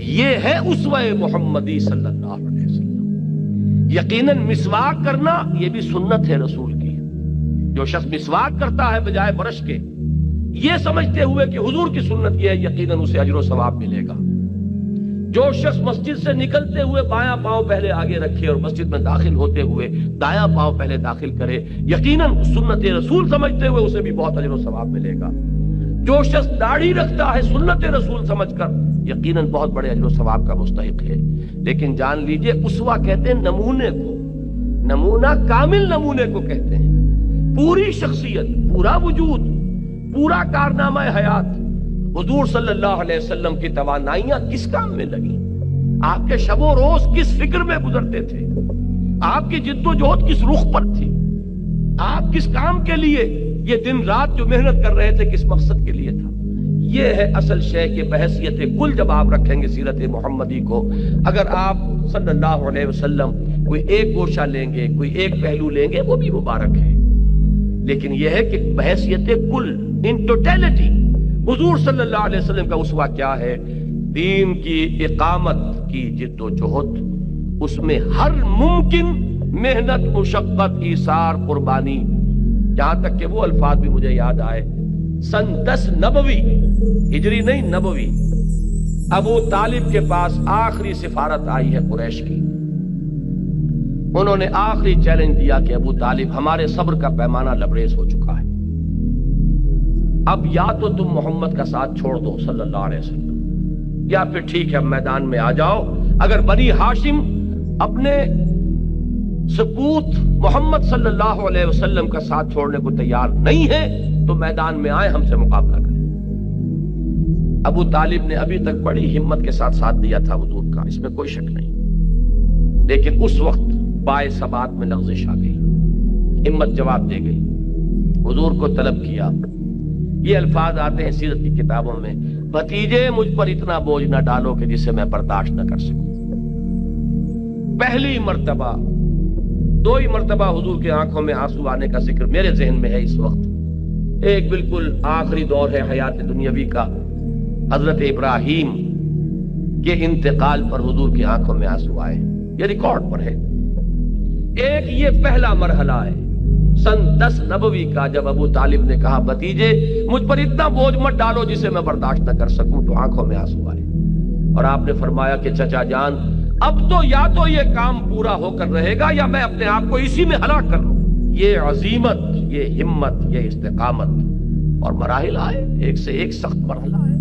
یہ ہے اسوہ محمدی صلی اللہ علیہ وسلم۔ یقیناً مسواک کرنا یہ بھی سنت ہے رسول کی۔ جو شخص مسواک کرتا ہے بجائے برش کے، یہ سمجھتے ہوئے کہ حضور کی سنت یہ ہے، یقیناً اسے اجر و ثواب ملے گا۔ جو شخص مسجد سے نکلتے ہوئے بایاں پاؤں پہلے آگے رکھے اور مسجد میں داخل ہوتے ہوئے دایاں پاؤں پہلے داخل کرے، یقیناً سنت رسول سمجھتے ہوئے اسے بھی بہت اجر و ثواب ملے گا۔ جو شخص داڑھی رکھتا ہے سنت رسول سمجھ کر، یقیناً بہت بڑے اجر و ثواب کا مستحق ہے۔ لیکن جان لیجئے اسوہ کہتے ہیں نمونے کو، نمونہ کامل نمونے کو کہتے ہیں۔ پوری شخصیت، پورا وجود، پورا کارنامہ حیات حضور صلی اللہ علیہ وسلم کی توانائیاں کس کام میں لگی؟ آپ کے شب و روز کس فکر میں گزرتے تھے؟ آپ کی جد و جہد کس رخ پر تھی؟ آپ کس کام کے لیے یہ دن رات جو محنت کر رہے تھے، کس مقصد کے لیے تھا؟ یہ ہے اصل شے کہ بحیثیت کل جب آپ رکھیں گے سیرت محمدی کو، اگر آپ صلی اللہ علیہ وسلم کوئی ایک گوشہ لیں گے، کوئی ایک پہلو لیں گے، وہ بھی مبارک ہے، لیکن یہ ہے کہ بحیثیت کل، ان ٹوٹیلٹی، حضور صلی اللہ علیہ وسلم کا اسوہ کیا ہے؟ دین کی اقامت کی جد و جہد، اس میں ہر ممکن محنت، مشقت، ایثار، قربانی، جہاں تک کہ وہ الفاظ بھی مجھے یاد آئے، سن 10 نبوی، ہجری نہیں نبوی، ابو طالب کے پاس آخری سفارت آئی ہے قریش کی۔ انہوں نے آخری چیلنج دیا کہ ابو طالب ہمارے صبر کا پیمانہ لبریز ہو چکا ہے، اب یا تو تم محمد کا ساتھ چھوڑ دو صلی اللہ علیہ وسلم، یا پھر ٹھیک ہے میدان میں آ جاؤ۔ اگر بنی ہاشم اپنے سپوت محمد صلی اللہ علیہ وسلم کا ساتھ چھوڑنے کو تیار نہیں ہے تو میدان میں آئے، ہم سے مقابلہ کریں۔ ابو طالب نے ابھی تک بڑی ہمت کے ساتھ ساتھ دیا تھا حضور کا، اس میں کوئی شک نہیں، لیکن اس وقت پائے ثبات میں لغزش آ گئی، ہمت جواب دے گئی، حضور کو طلب کیا۔ یہ الفاظ آتے ہیں سیرت کی کتابوں میں، بھتیجے مجھ پر اتنا بوجھ نہ ڈالو کہ جسے میں برداشت نہ کر سکوں۔ پہلی مرتبہ، 2 ہی مرتبہ حضور کے آنکھوں میں آنسو آنے کا ذکر میرے ذہن میں ہے اس وقت۔ ایک بالکل آخری دور ہے حیات دنیاوی کا، حضرت ابراہیم کے انتقال پر حضور کی آنکھوں میں آنسو آئے، یہ ریکارڈ پر ہے۔ ایک یہ پہلا مرحلہ ہے سن 10 نبوی کا، جب ابو طالب نے کہا بھتیجے مجھ پر اتنا بوجھ مت ڈالو جسے میں برداشت نہ کر سکوں، تو آنکھوں میں آنسو آئے، اور آپ نے فرمایا کہ چچا جان اب تو یا تو یہ کام پورا ہو کر رہے گا یا میں اپنے آپ کو اسی میں ہلاک کر لوں۔ یہ عزیمت، یہ ہمت، یہ استقامت، اور مراحل آئے، ایک سے ایک سخت مرحلہ ہے۔